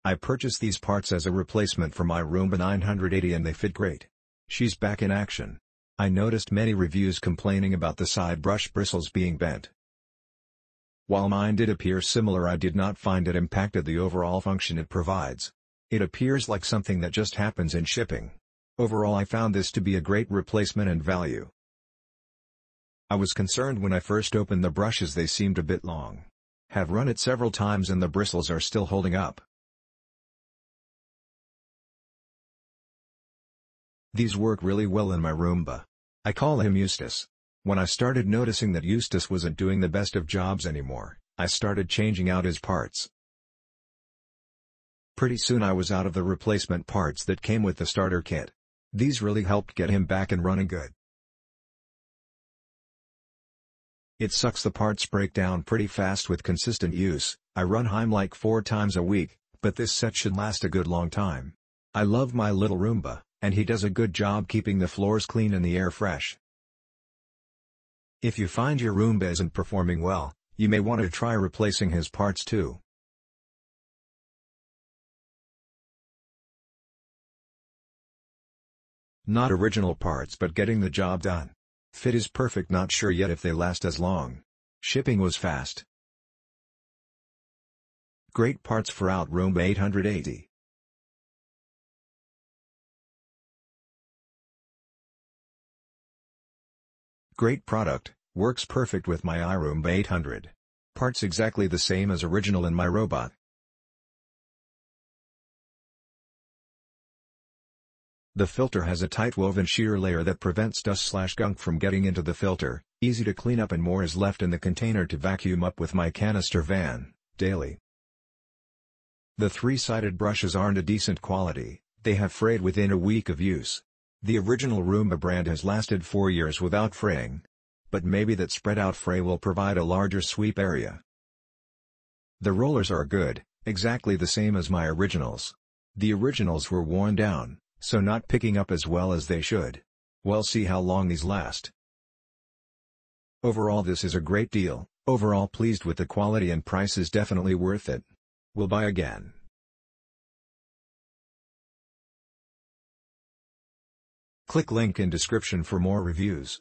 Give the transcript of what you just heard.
I purchased these parts as a replacement for my Roomba 980 and they fit great. She's back in action. I noticed many reviews complaining about the side brush bristles being bent. While mine did appear similar, I did not find it impacted the overall function it provides. It appears like something that just happens in shipping. Overall, I found this to be a great replacement and value. I was concerned when I first opened the brushes, they seemed a bit long. Have run it several times and the bristles are still holding up. These work really well in my Roomba. I call him Eustace. When I started noticing that Eustace wasn't doing the best of jobs anymore, I started changing out his parts. Pretty soon I was out of the replacement parts that came with the starter kit. These really helped get him back and running good. It sucks the parts break down pretty fast with consistent use. I run him like 4 times a week, but this set should last a good long time. I love my little Roomba, and he does a good job keeping the floors clean and the air fresh. If you find your Roomba isn't performing well, you may want to try replacing his parts too. Not original parts but getting the job done. Fit is perfect, not sure yet if they last as long. Shipping was fast. Great parts for out Roomba 880. Great product, works perfect with my iRoomba 800. Parts exactly the same as original in my robot. The filter has a tight woven sheer layer that prevents dust/gunk from getting into the filter, easy to clean up, and more is left in the container to vacuum up with my canister van, daily. The 3-sided brushes aren't a decent quality, they have frayed within a week of use. The original Roomba brand has lasted 4 years without fraying. But maybe that spread out fray will provide a larger sweep area. The rollers are good, exactly the same as my originals. The originals were worn down, so not picking up as well as they should. We'll see how long these last. Overall, this is a great deal. Overall, pleased with the quality and price is definitely worth it. Will buy again. Click link in description for more reviews.